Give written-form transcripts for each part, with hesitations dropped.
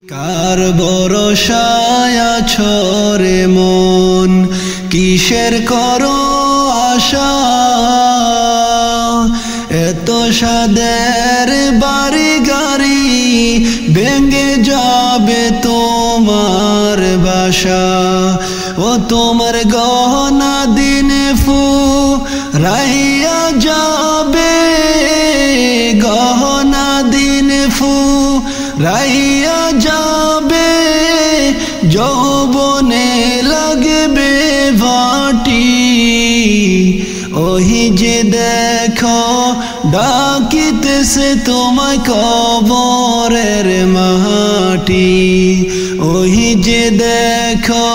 কার ভরসায় আছো রে মন, কিসের করো আশা? এত সাদের বাড়ি গাড়ি ভেঙে যাবে তোমার বাসা। ও তোমার গহনা দিনে ফুরাইয়া যাবে, গহনা দিনে ফুরাইয়া যাবে, যৌবনে লাগবে ভাটি। ওহি যে দেখো ডাকিতেছে তোমায় কবরের মাটি। ওহি যে দেখো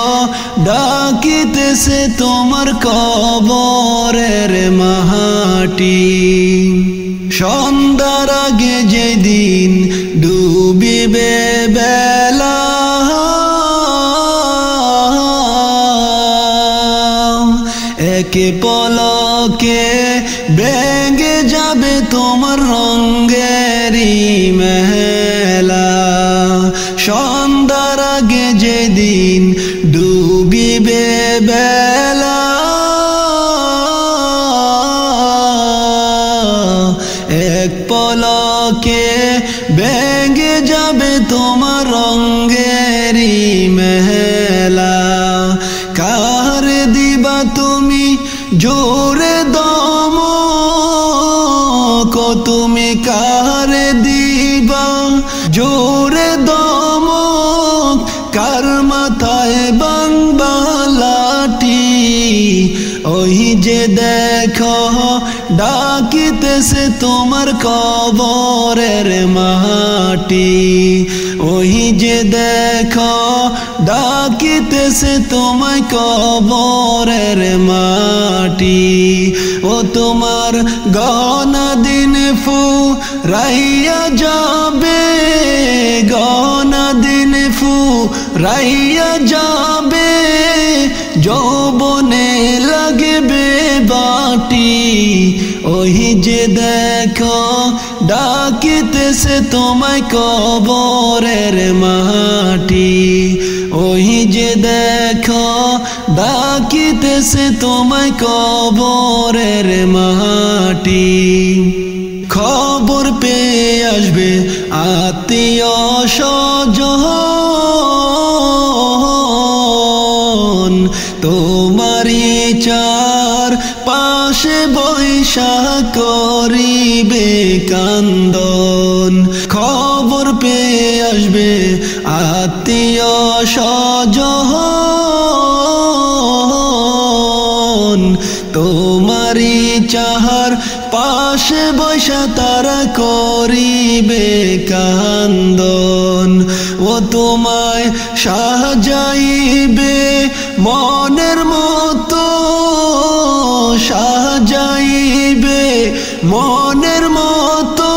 ডাকিতেছে তোমার কবরের মাটি। সন্ধ্যার আগে যেদিন ডুবিবে বেলা, একে পলকে ভেঙে যাবে তোমার রঙেরই মেলা। সন্ধ্যার আগে যেদিন ডুবিবে বেলা, এক পলকে ভেঙে যাবে তোমার রঙেরই মেলা। কার দিবা তুমি জোরে দম, তুমি কার দিবা জোরে দম, কার মাথায় বাংবা লাঠি? ওই যে দেখো ডাকিতেছে তোমার কবরের মাটি। ওই যে দেখো ডাকিতেছে তোমায় কবরের মাটি। ও তোমার গহনা দিন ফুরাইয়া যাবে, গহনা দিন ফুরাইয়া যাবে, যৌবনে লাগবে বাটি। ওহি যে দেখো ডাকিতেছে তোমায় কবরের মাটি। ওহি যে দেখো ডাকিতেছে তোমায় কবরের মাটি। খবর পেয়ে আসবে আত্মীয় স্বজন, তোমারি চার পাশে বৈশা করিবে কান্দন। খবর পেয়ে আসবে আত্মীয় স্বজন, তোমারি চাহার পাশে বৈশা তারা করিবে কান্দন। ও তোমায় সাজাইবে মনের মতো, সাজাইবে মনের মতো,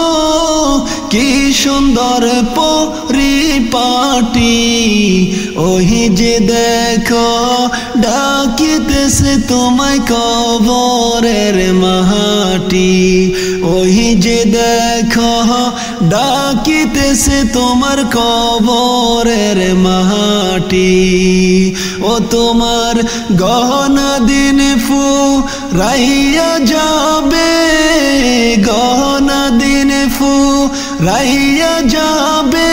কি সুন্দর পরিপাটি। ওহি যে দেখো ডাকিতেছে তোমায় কবরের মাটি। ওহি যে দেখো ডাকিতেছে তোমার কবরের মাটি। ও তোমার গহনা দিন ফুরাইয়া যাবে, গহনা দিন ফুরাইয়া যাবে,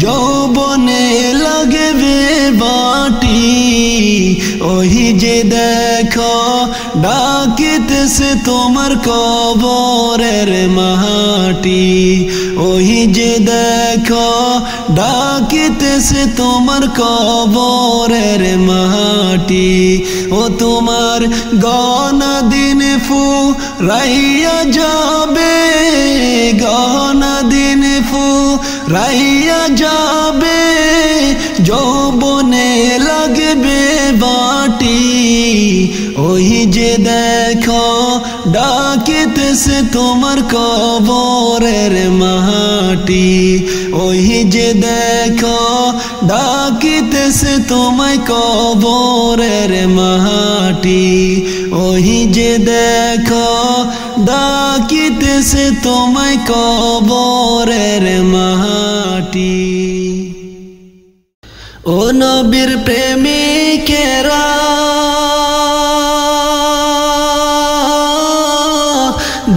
যৌবনে লাগবে বাটি। ওহি যে দেখো ডাকিতেছে তোমার কবরের মাটি। ওহি যে দেখো ডাকিতেছে তোমার কবরের মাটি। ও তোমার গহনা দিন ফুরাইয়া যাবে, গহনা দিন ফুরাইয়া যাবে, যৌবনে লাগবে বাটি। ওহি যে দেখো ডাকিতেছে তোমার কবরের মাটি। ওহি যে দেখো ডাকিতেছে তোমায় কবরের মাটি। ওহি যে দেখো ডাকিতেছে তোমায় কবরের মাটি। ও নবীর প্রেমিকেরা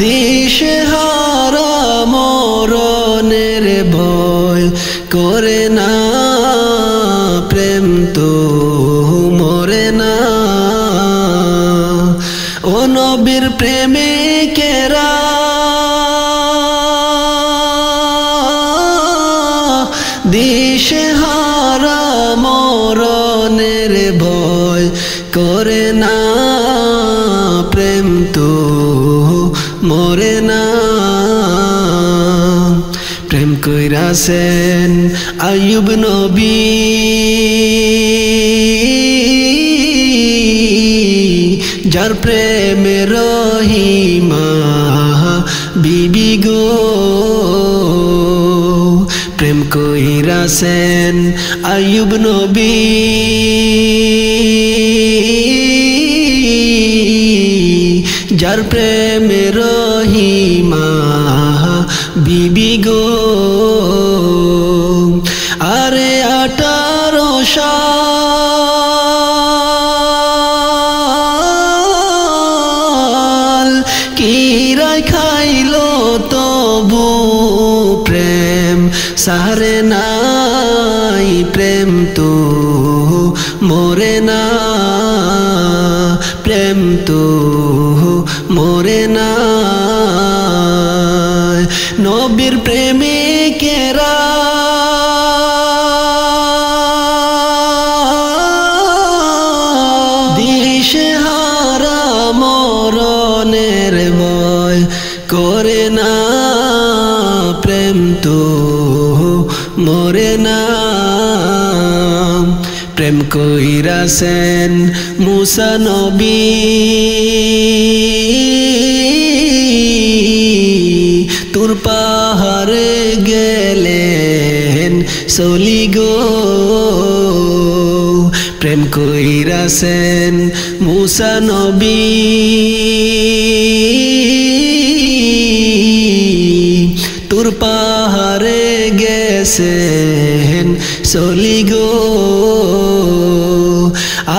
দিশেহারা মরণের ভয় করে না, প্রেম তো মরে না। ও নবীর প্রেমিকেরা দিশেহারা মরণের ভয় করে না, প্রেম তো মরে না। প্রেম কইরাছেন আইয়ুব নবী, যার প্রেমে রহিমা বিবি গো। প্রেম কইরাছেন আইয়ুব নবী, যার প্রেমে রহিমা বিবি গো। আরে 18 সাল কিরায় খাইলো তবু প্রেম সারে নাই, প্রেম তো মরে না, প্রেম তো মরে না। নবীর প্রেমিকেরা দিশেহারা মরণের ভয় করে না, প্রেম তো মরে না। প্রেম কইরাছেন মুসা নবী, তুর পাহাড়ে গেলেন চলি গো। প্রেম কইরাছেন মুসা নবী, তুর পাহাড়ে গেছেন চলি গো।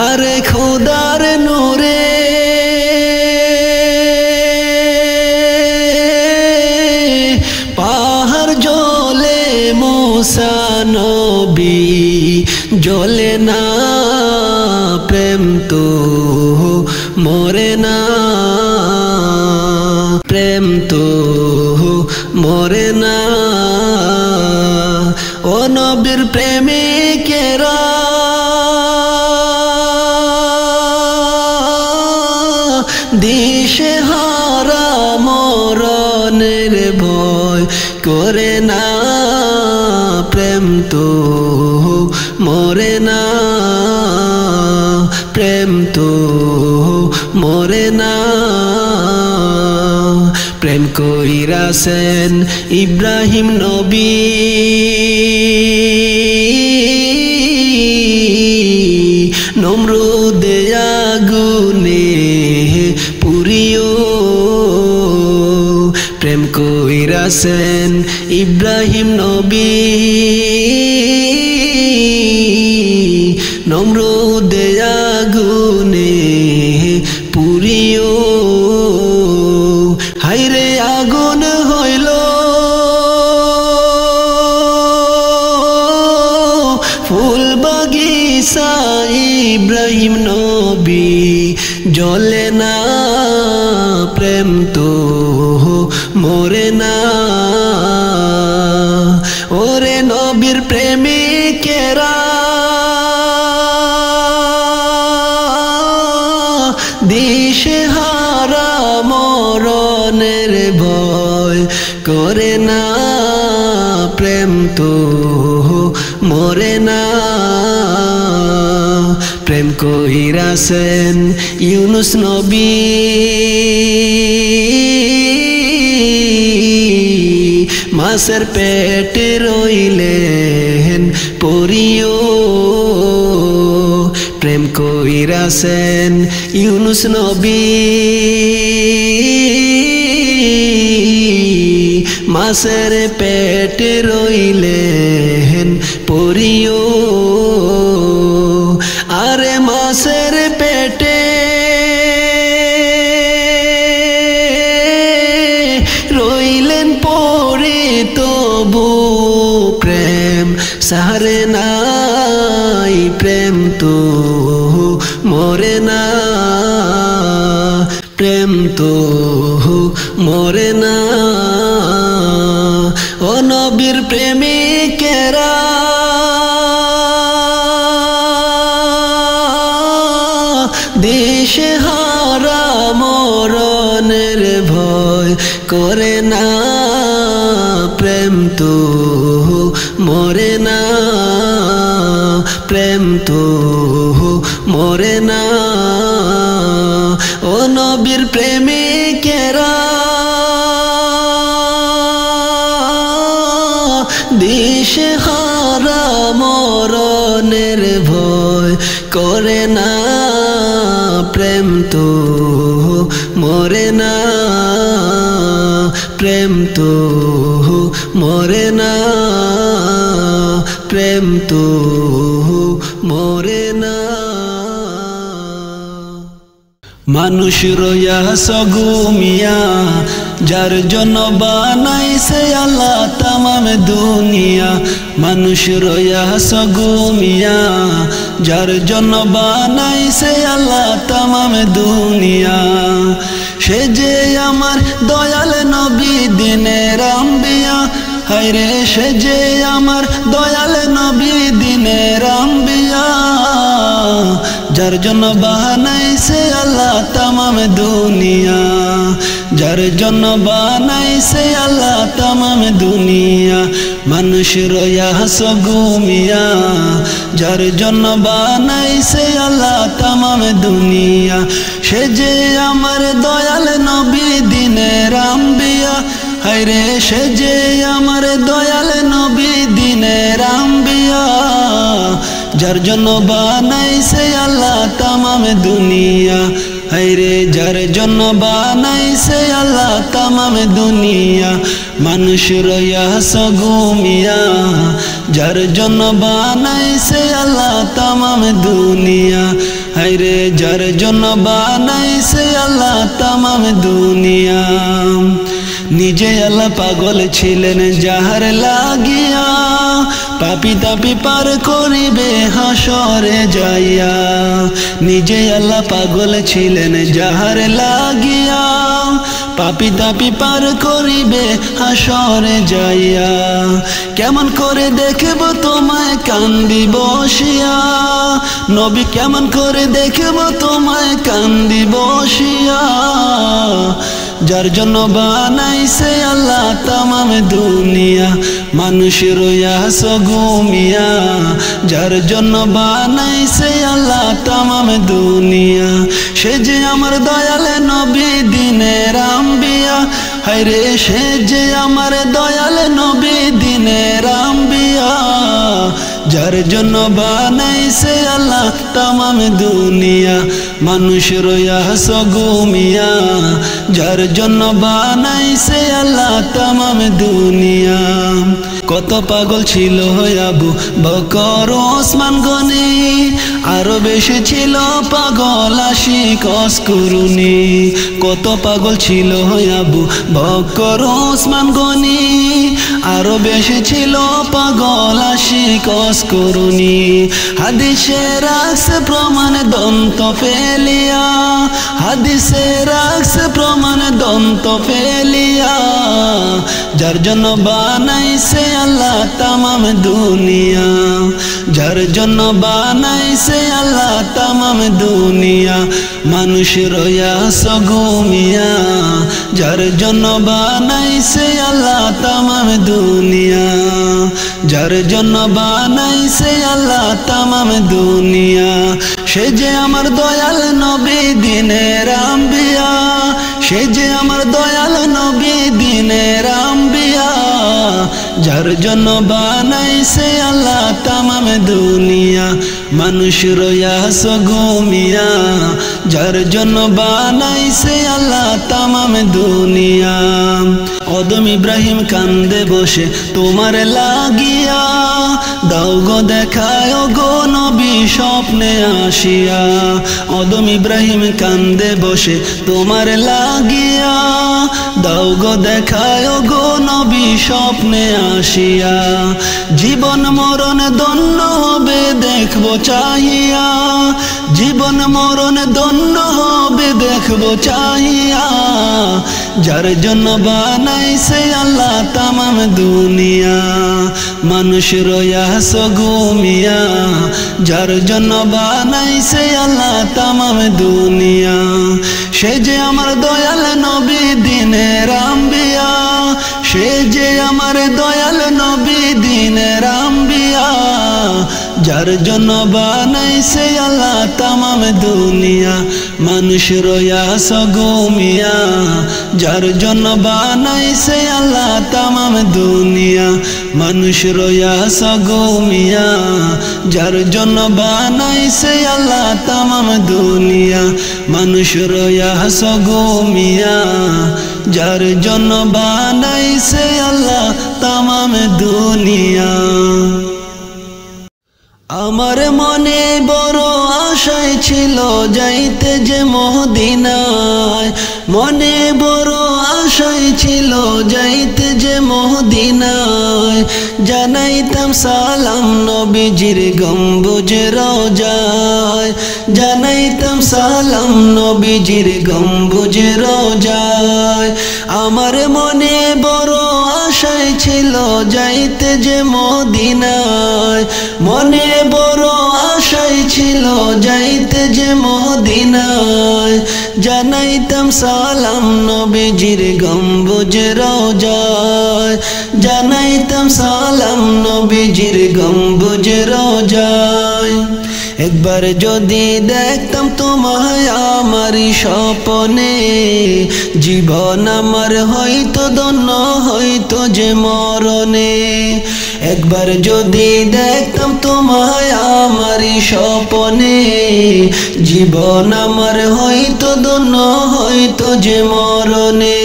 আরে খোদার নূরে পাহাড় জ্বলে, মুসা নবী জ্বলে না, প্রেম তো মরে না, প্রেম তো মরে না। ও নবীর প্রেমিকেরা দিশেহারা মরণের ভয় করে না, প্রেম তো মরে না, প্রেম তো মরে না। প্রেম কইরাছেন ইব্রাহিম নবী, নমরুদে আগুনে পুরিও। প্রেম কইরাছেন ইব্রাহিম নবী, নমরুদে আগুনে পুরিও। হাইরে আগুন হইল ফুল বাগিচা, ইব্রাহিম নবী জ্বলে না, প্রেম তো মরে না। ওরে নবীর প্রেমিকেরা দিশেহারা মরণের ভয় করে না, প্রেম তো মরে না। প্রেম কইরাছেন ইউনুস নবী, মাছের পেটে রইলেন পড়িও। প্রেম কইরাছেন ইউনুস নবী, মাছের পেটে রইলেন পরিও আরে মাছের পেটে রইলেন পরি তবু প্রেম সারে নাই প্রেম তো মরে না প্রেম তো মরে না ও নবীর প্রেমিকেরা দিশে হারা মরণের ভয় করে না প্রেম তো মরে না প্রেম তো মরে না ও নবীর প্রেমিকেরা দিশে হারা মরণের ভয় করে না প্রেম তো মরে না প্রেম তো মরে না প্রেম তো মরে না মানুষ রয়াস গুমিয়া যার জন্য বানাইছে আল্লাহ তামাম দুনিয়া মানুষ রয়াস গুমিয়া যার জন্য বানাইছে আল্লাহ তামাম দুনিয়া সে যে আমার দয়াল নবী দিনের আম্বিয়া হায়রে সে যে আমার দয়াল নবী দিনের আম্বিয়া যার জন্য বানাইছে আল্লাহ তামাম দুনিয়া যার জন্য বানাইছে আল্লাহ তামাম দুনিয়া মানুষ রয়াস গুমিয়া যার জন্য বানাইছে আল্লাহ তামাম দুনিয়া সে যে আমার দয়াল নবী দিনের আম্বিয়া হায়রে সে যে আমার দয়াল নবী দিনের আম্বিয়া যার জন্য বানাইছে আল্লাহ তামাম দুনিয়া হায়রে যার জন্য বানাইছে আল্লাহ তামাম দুনিয়া মানুষ রয়াস গুমিয়া যার জন্য বানাইছে আল্লাহ তামাম দুনিয়া হায়রে যার জন্য বানাইছে আল্লাহ তামাম দুনিয়া নিজে আল্লাহ পাগল ছিলেন যাহার লাগিয়া পাপি তাপি পার করিবে হাসরে যাইয়া নিজে আল্লাহ পাগল ছিলেন যাহার লাগিয়া পাপি তাপি পার করিবে হাসরে যাইয়া কেমন করে দেখব তোমায় কান্দি বসিয়া নবী কেমন করে দেখব তোমায় কান্দি বসিয়া যার জন্য বানাইছে আল্লাহ তামাম দুনিয়া মানুষ রয়াস গুমিয়া যার জন্য বানাইছে আল্লাহ তামাম দুনিয়া সে যে আমার দয়াল নবী দিনের আম্বিয়া হায়রে সে যে আমার দয়াল নবী দিনের আম্বিয়া যার জন্য বানাইছে আল্লাহ তামাম দুনিয়া মানুষ রয়াস গুমিয়া যার জন্য বানাইছে আল্লাহ তামাম দুনিয়া কত পাগল ছিল আবু বকর ওসমান গনি আরো বেশি ছিল পাগল আশিক অস্কুরুনি কত পাগল ছিল আবু বকর ওসমান গনি আরো বেশি ছিল পাগল আশিক অস্কুরুনি হাদিসে রাখছে প্রমাণ দন্ত ফেলিয়া হাদিসে রাখছে প্রমাণ দন্ত ফেলিয়া যার জন্য বানাইছে আল্লাহ তামাম দুনিয়া যার জন্য বানাইছে আল্লাহ তামাম দুনিয়া মানুষ রয়াস গুমিয়া যার জন্য বানাইছে আল্লাহ তামাম দুনিয়া যার জন্য বানাইছে আল্লাহ তামাম দুনিয়া সে যে আমার দয়াল নবী দিনের আম্বিয়া সে যে আমার দয়াল নবী দিনের আম্বিয়া যার জন্য বানাইছে আল্লাহ তামাম দুনিয়া মানুষ রয়াস গুমিয়া যার জন্য বানাইছে আল্লাহ তামাম দুনিয়া অদম ইব্রাহিম কান্দে বসে তোমার লাগিয়া, দাও গো দেখায় গো নবী স্বপ্নে আসিয়া। অদম ইব্রাহিম কান্দে বসে তোমার লাগিয়া, দাও গো দেখায় গো নবী স্বপ্নে আসিয়া। জীবন মরণ ধন্য হবে দেখবো চাহিয়া, জীবন মরণ ধন্য হবে দেখবো চাহিয়া। যার জন্য বানাইছে আল্লাহ তামাম দুনিয়া, মানুষ রয়াস ঘুমিয়া। যার জন্য বানাইছে আল্লাহ তামাম দুনিয়া, সে যে আমার দয়াল নবী দিনের আম্বিয়া, সে যে আমার দয়াল নবী দিনের আম্বিয়া। যার জন্য বানাইছে আল্লাহ তামাম দুনিয়া, মানুষ রয়াস ঘুমিয়া। যার জন্য বানাইছে আল্লাহ তামাম দুনিয়া, মানুষ রয়াস ঘুমিয়া। যার জন্য বানাইছে আল্লাহ তামাম দুনিয়া, মানুষ রয়াস ঘুমিয়া। যার জন্য বানাইছে আল্লাহ তামাম দুনিয়া। আমার মনে বড় আশায় ছিল যাইতে যে মদিনায়, মনে বড় আশায় ছিল যাইতে যে মদিনায়। জানাইতাম সালাম নবীজির গম্বুজ রওজায়, জানাইতাম সালাম নবীজির গম্বুজ রওজায়। আমার মনে বড় আশায় ছিল যাইতে যে মদিনায়, মনে বড় আশায় ছিল যাইতে যে মদিনায়। জানাইতাম সালাম নবীজির গম্বুজ রওজায়, জানাইতাম সালাম নবীজির গম্বুজ রওজায়। একবার যদি দেখতাম তোমায় আমার স্বপ্নে, জীবন আমার হয়তো ধন্য হয়তো যে মরণে। একবার যদি দেখতাম তোমায় আমার স্বপ্নে, জীবন আমার হয়তো ধন্য হয়তো যে মরণে।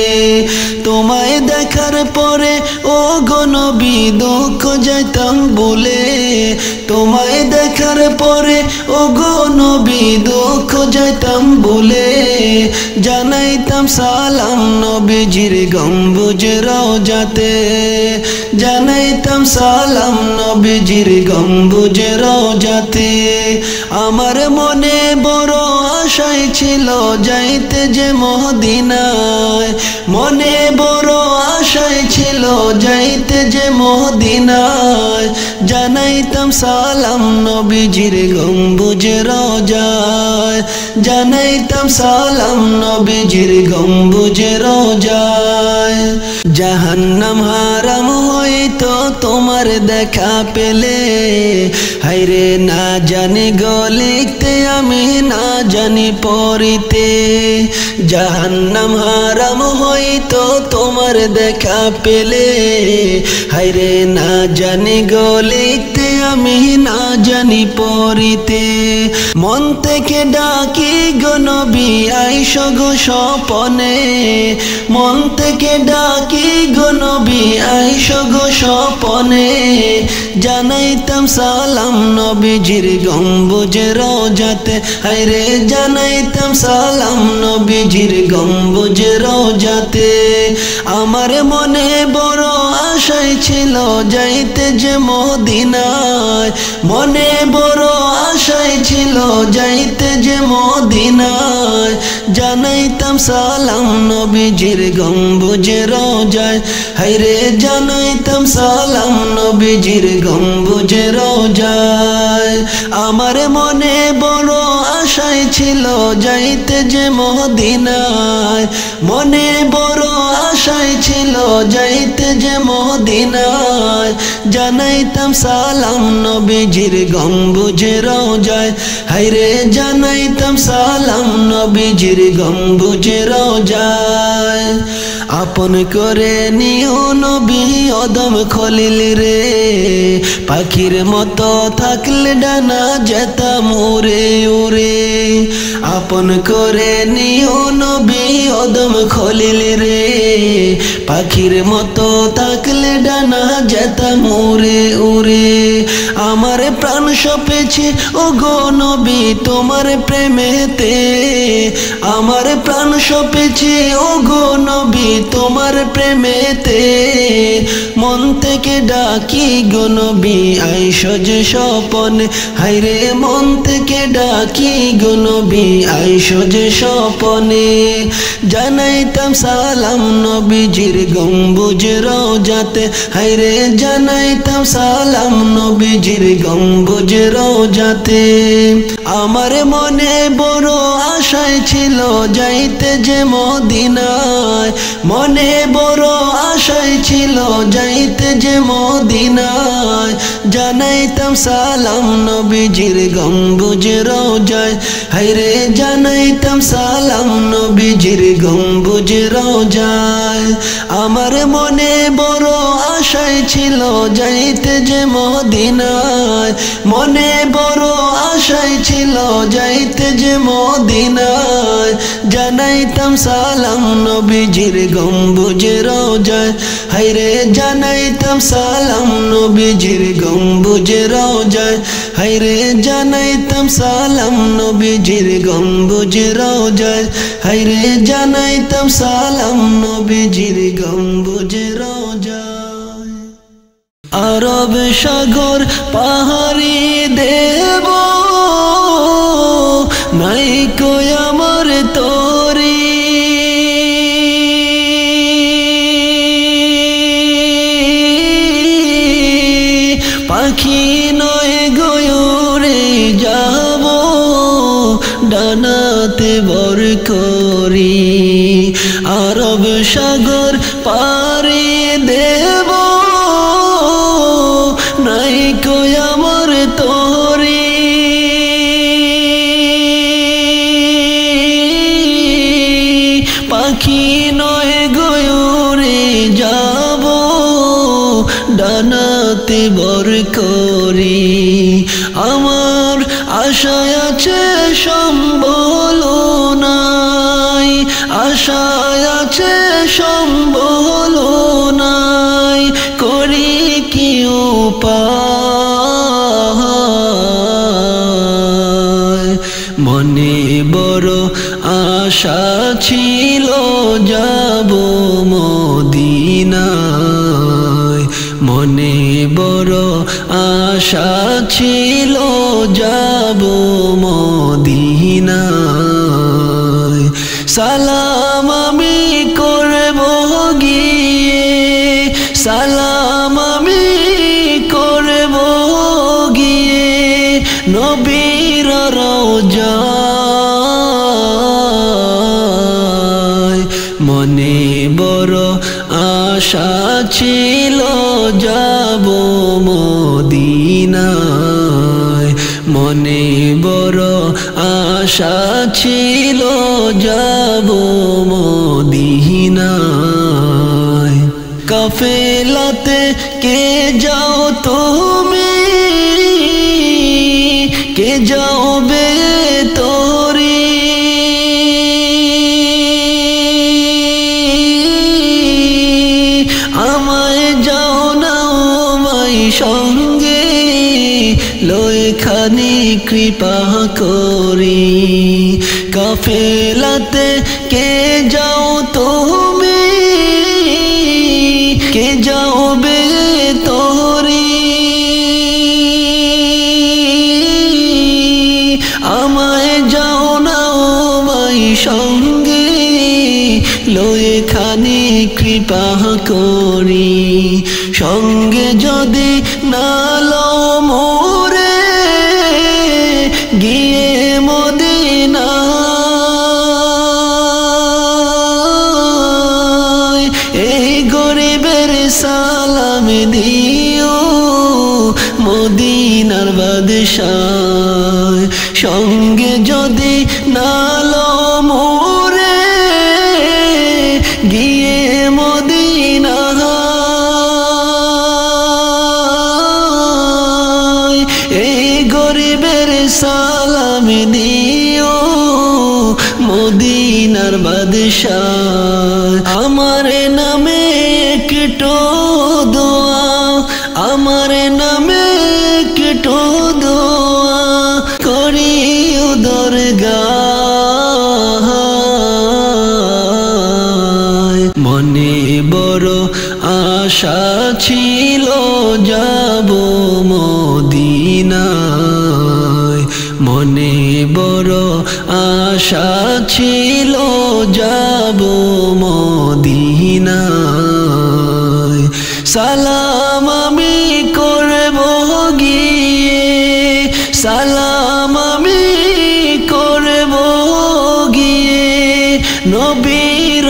তোমায় দেখার পরে ও গো নবী দুঃখ যাইতাম ভুলে, তোমায় দেখার পরে ও গো নবী দুঃখ যাইতাম ভুলে। জানাইতাম সালাম নবীজির গম্বুজ রওজাতে, জানাইতাম সালাম নবীজির গম্বুজ রওজাতে। আমার মনে বড় আশায় ছিল যাইতে যে মদিনায়, মনে বড় আশায় ছিল যাইতে যে মদিনায়। জানাইতাম সালাম নবীজির গম্বুজ রওজায়, জানাইতাম সালাম নবীজির গম্বুজ রওজায়। জাহান্নাম হারাম হইতো তোমার দেখা পেলে, হায়রে না জানি গো লিখতে আমি না জানি পড়িতে। জাহান্নাম হারাম হইতো তোমার দেখা পেলে, হায়রে না জানি গো লিখতে আমি না জানি পড়িতে। মন থেকে ডাকি গো নবী আইসো গো স্বপনে, মন থেকে ডাকি গো নবী আইসো গো স্বপনে। জানাইতাম সালাম নবীজির গম্বুজ রওজাতে, হায়রে জানাইতাম সালাম নবীজির গম্বুজ রওজাতে। আমার মনে বড় আশায় ছিল যাইতে যে মদিনায়, মনে বড় আশায় ছিল যাইতে যে মদিনায়। জানাইতাম সালাম নবীজির গম্বুজ রওজায়, হায়রে জানাইতাম সালাম নবীজির গম্বুজ রওজায়। আমার মনে বড় আশায় ছিল যাইতে যে মদিনায়, মনে বড় আশায় ছিল যাইতে যে মদিনায়। জানাইতাম সালাম নবীজির গম্বুজ রওজায়, হায়রে জানাইতাম সালাম নবীজির গম্বুজ রওজায়। আপন করে নিও নবী আদম খলিল রে পাখির মতো থাকলে ডানা যেতাম উড়ে উড়ে আপন করে নিও নবী আদম খলিল রে পাখির মতো থাকলে ডানা যেতাম উড়ে উড়ে আমার প্রাণ সপেছে ও গো নবী তোমার প্রেমেতে আমার প্রাণ সপেছে ও গো নবী তোমার প্রেমেতে মন থেকে ডাকি গো নবী আইসো যে স্বপনে হায়রে মন থেকে ডাকি গো নবী আইসো যে স্বপনে জানাইতাম সালাম নবীজির গম্বুজ রওজাতে হায়রে জানাইতাম সালাম নবীজির গম্বুজ রওজাতে আমার মনে বড় আশায় ছিল যাইতে যে মদিনায় মনে বড় আশায় ছিল যাইতে যে মদিনায় জানাইতাম সালাম নবীজির গম্বুজ রওজায় হায়রে জানাইতাম সালাম নবীজির গম্বুজ রওজায় আমার মনে বড় আশায় ছিল যাইতে যে মদিনায় মনে বড় আশায় ছিল যাইতে যে মদিনায় জানাইতাম সালাম নবীজির গম্বুজ রওজায় হায়রে জানাইতাম সালাম নবীজির গম্বুজ রওজায় হায়রে জানাইতাম সালাম নবীজির গম্বুজ রওজায় হায়রে জানাইতাম সালাম নবীজির গম্বুজ রওজায় আরব সাগর পাহাড়ি দেব নাই কই আমার তোরি পাখি নয় গয়ুরে যাব ডানাতে বর করি আরব সাগর পারি দেব নাই কই আমার তোরি পাখি নয় গয়ুরে যাব ডানাতে বর করি আমার আশায় আছে সম্বল নাই আশায় আছে সম্বল নাই করি কি উপায় মনে বড় আশা ছিল যাব মদিনায় মনে বড় আশা ছিল যাব মদিনায় সালাম আমি করব গিয়ে সালাম আমি করব গিয়ে নবীর রওজায় মনে বড় আশা ছিল যাব মদিনায় মনে বড় আশা ছিল যাব মদিনায় কাফেলাতে কে যাও তুমি কে যাবে তোরি আমায় যাও না মাই সঙ্গে লয় খানি কৃপা করি কাফেলাতে কে যাও তুমি কে যাবে তোরি আমায় যাও না মাই সঙ্গে লয় খানি কৃপা করি সঙ্গে যদি না লও মোরে গিয়ে মদিনায় এই গরিবের সালাম দিও মদিনার বাদশাহ সঙ্গে যদি না লও মোরে গিয়ে গরিবের সালাম দিও মদিনার বাদশাহ আমার নামে একটু দোয়া আমার নামে একটু দোয়া করিও দরগাহ মনে বড় আশা ছিল যাব মদিনায় মনে বড় আশা ছিল যাব মদিনায় সালাম আমি করব গিয়ে সালাম আমি করব গিয়ে নবীর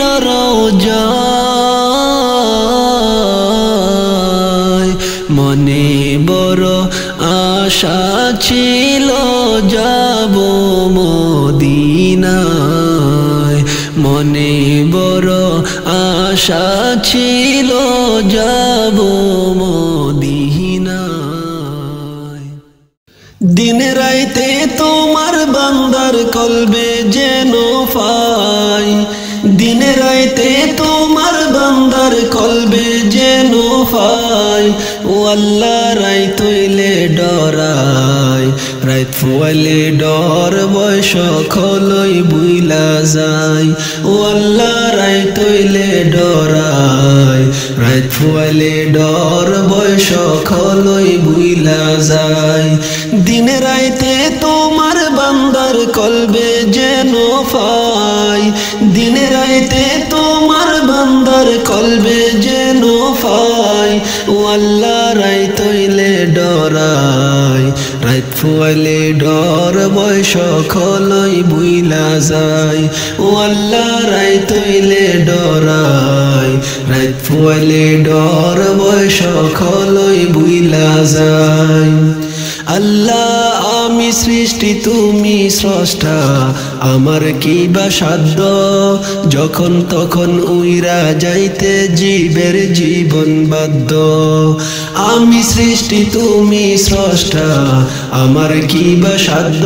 রওজায় মনে বড় আশা ছিল যাব মদিনায় মনে বড় আশা ছিল যাব মদিনায় দিন রাইতে তোমার বান্দার কলবে যেন পাই দিন রাইতে তোমার বান্দার কলবে যেন পাই ও আল্লাহ রাইত হইলে ডরাই রাইত ফুয়ালে ডর বয়স খলই বুইলা যায় ও আল্লাহ রাইত হইলে ডরাই রাইত ফুয়ালে ডর বয়স খলই বুইলা যায় দিন রাইতে তোমার বান্দার কলবে যেন পাই দিন রাইতে তোমার বান্দার কলবে যেন পাই ও আল্লাহ রাইত হইলে ডরাই রাইত ফুয়ালে ডর বয়স খলই বুইলা যায় ও আল্লাহ রাইত হইলে ডরাই রাইত ফুয়ালে ডর বয়স খলই বুইলা যায় আল্লাহ আমি সৃষ্টি তুমি স্রষ্টা আমার কি বা সাধ্য যখন তখন উইরা যাইতে জীবের জীবন বাধ্য আমি সৃষ্টি তুমি স্রষ্টা আমার কি বা সাধ্য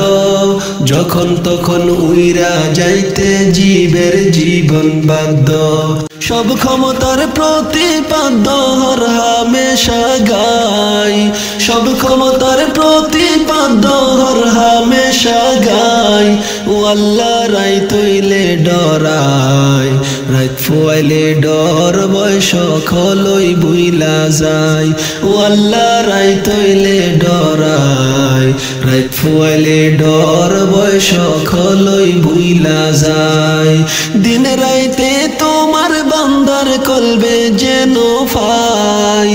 যখন তখন উইরা যাইতে জীবের জীবন বাধ্য সব ক্ষমতার প্রতিপাদ্য হর হামেশা গাই সব ক্ষমতার প্রতিপাদ্য হর হামেশা গাই ও আল্লাহ রাইত হইলে ডরাই রাইত ফুয়াইলে ডর বয়স খলই বুইলা যায় ও আল্লাহ রাইত হইলে ডরাই রাইত ফুয়াইলে ডর বয়স খলই বুইলা যায় দিন রাইতে তোমার বান্দার কলবে যেন পাই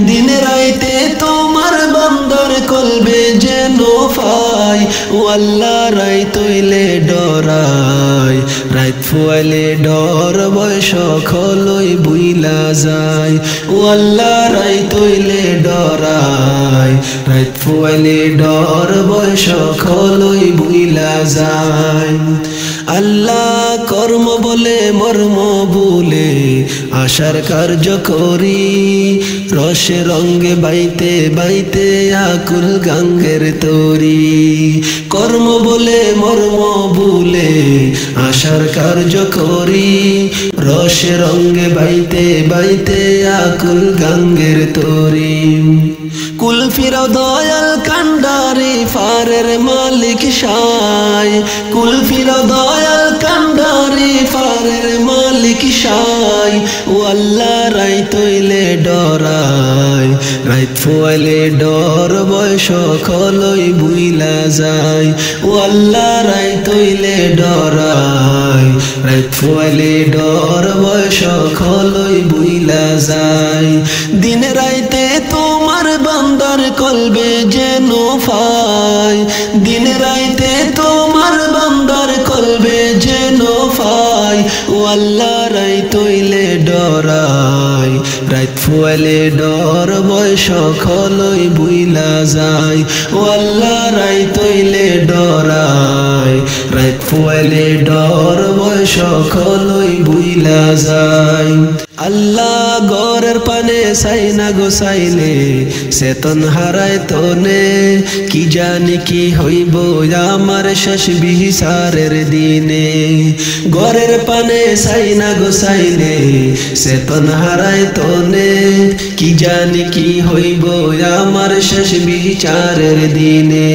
দিন রাইতে তোমার বান্দার কলবে যেন পাই ও আল্লাহ রাইত হইলে ডরাই রাইত ফুয়াইলে ডর বয়স খলই বুইলা যায় ও আল্লাহ রাইত হইলে ডরাই রাইত ফুয়াইলে ডর বয়স খলই বুইলা যায় আল্লাহ কর্ম বলে মর্ম বলে আশার কার্য করি রসে রঙ্গে বাইতে বাইতে আকুল গাঙ্গের তরি কর্ম বলে মর্ম বলে আশার কার্য করি রসে রঙ্গে বাইতে বাইতে আকুল গাঙ্গের তরি কুল ফিরাও দয়াল কান্ডারি ফারের মালিক শায় কুল ফিরাও দয়াল কান্ডারি ফারের মালিক শায় ও আল্লাহ রাইত হইলে ডরাই রাইত ফুয়াইলে ডর বয়স খলই বুইলা যায় ও আল্লাহ রাইত হইলে ডরাই রাইত ফুয়াইলে ডর বয়স খলই বুইলা যায় দিন রাইতে তোমার বান্দার কলবে যেন পাই দিন রাইতে তোমার বান্দার কলবে যেন পাই ও আল্লাহ রাইত হইলে ডরাই রাইত ফুয়াইলে ডর বয়স খলই বুইলা যায় ও আল্লাহ রাইত হইলে ডরাই রাইত ফুয়াইলে ডর বয়স খলই বুইলা যায়। আল্লাহ গরের পানে চাই না গোসাইলে চেতন হারায় তনে কি জানি কি হইব আমার শেষ বিচারের দিনে গরের পানে চাই না গোসাইলে চেতন হারায় তনে কি জানি কি হইব আমার শেষ বিচারের দিনে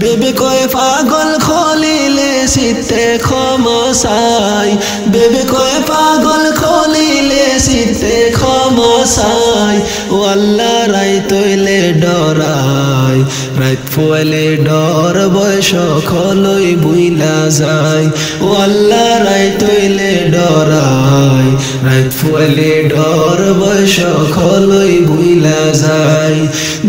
বেবে কয় পাগল খলিলে চিত্তে ক্ষমা চাই বেবে কয় পাগল খলিলে চিত্তে ক্ষমা চাই ও আল্লাহ রাই তৈলে ডরাই রাত ফুয়ালে ডর বয়স খলই বুইলা যায় ও আল্লাহ রাই তৈলে ডরাই রাত ফুয়ালে ডর বয়স খলই বুইলা যায়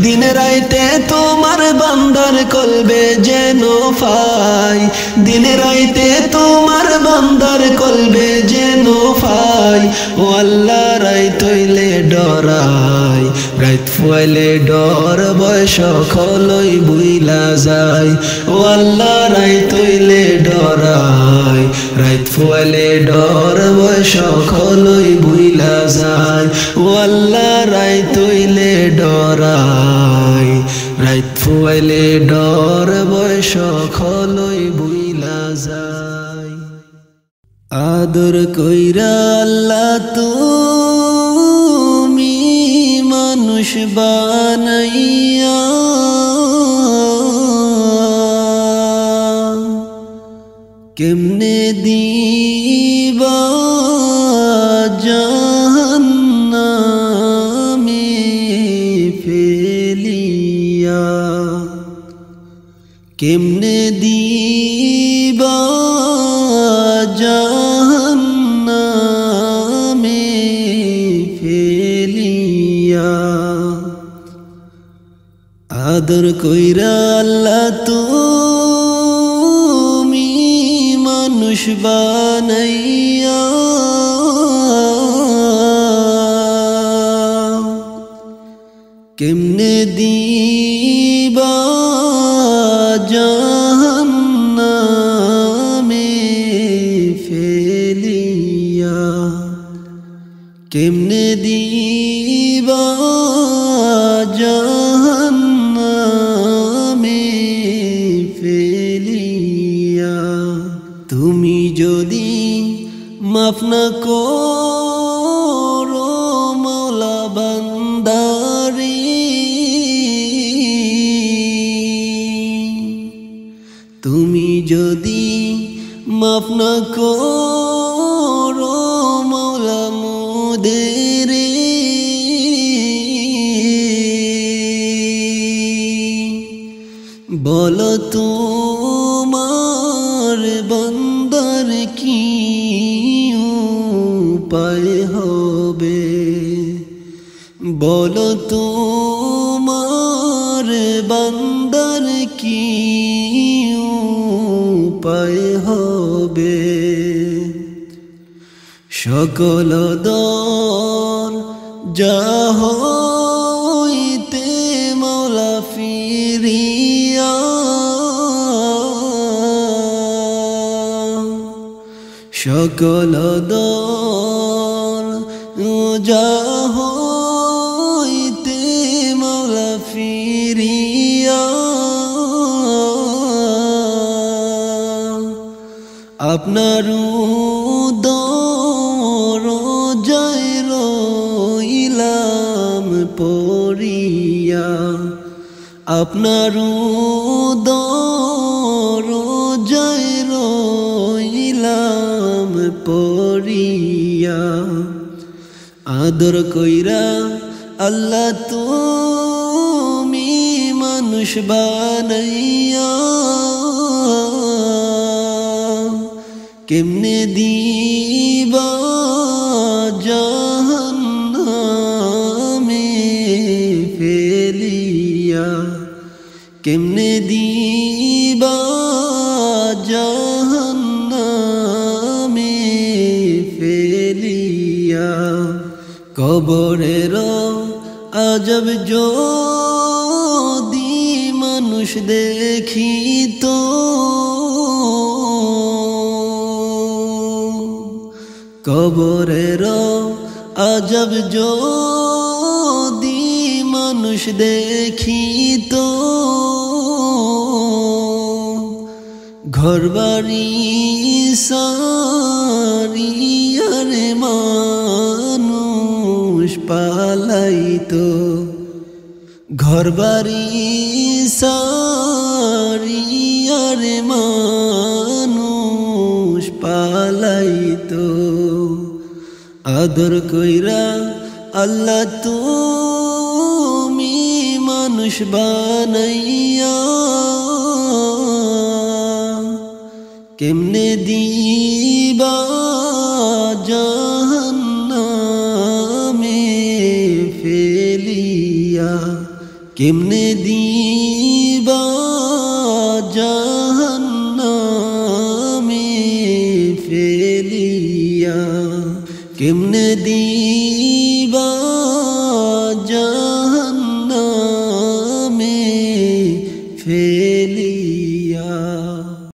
দিন রাইতে তোমার বান্দার কলবে যেন পাই দিন রাইতে তোমার বান্দার কলবে যেন পাই ও আল্লাহ রাই তৈলে ডরাই রাত ফুয়ালে ডর বয়স খলই বুইলা যায় ও আল্লাহ রাই তৈলে ডরাই রাত ফুয়ালে ডর বয়স খলই বুইলা যায় ও আল্লাহ রাই তৈলে ডরাই রাত ফুয়ালে ডর বয়স খলই বুইলা যায় আদর কইরা আল্লাহ তুমি মানুষ বানাইয়া কেমনে দিবা জাহান্নামে ফেলিয়া কেমনে দিবা জাহান্নামে ফেলিয়া আদর কইরা আল্লাহ তুমি মানুষ বানাইয়া কেমনে দিবা জাহান্নামে ফেলিয়া কেমনে দিবা জাহান্নামে ফেলিয়া তুমি যদি মাফ না করো মওলা বান্দারে তুমি যদি মাফ না করো মওলা মোদের বলো তোমার বান্দার কি উপায় হবে বলো তোমার বান্দার কি উপায় হবে সকল দর যা হইতে মওলা ফিরিয়া সকল দর যা হইতে মওলা ফিরিয়া আপনার দরজায় রইলাম পড়িয়া আপনার দরজায় রইলাম পড়িয়া আদর কইরা আল্লাহ তুমি মানুষ বানাইয়া কেমনে দিবা জাহান্নামে ফেলিয়া কেমনে দিবা জাহান্নামে ফেলিয়া কবরের আজব যদি মানুষ দেখিত কবরের আজব যদি মানুষ দেখিত ঘরবাড়ি সারিয়ারে মানুষ পালাইতো ঘরবাড়ি সারিয়ারে মানুষ পালাইতো আদর কইরা আল্লাহ তুমি মানুষ বানাইয়া কেমনে দিবা জাহান্নামে ফেলিয়া কেমনে দিবা জাহান্নামে ফেলিয়া কেমনে দিবা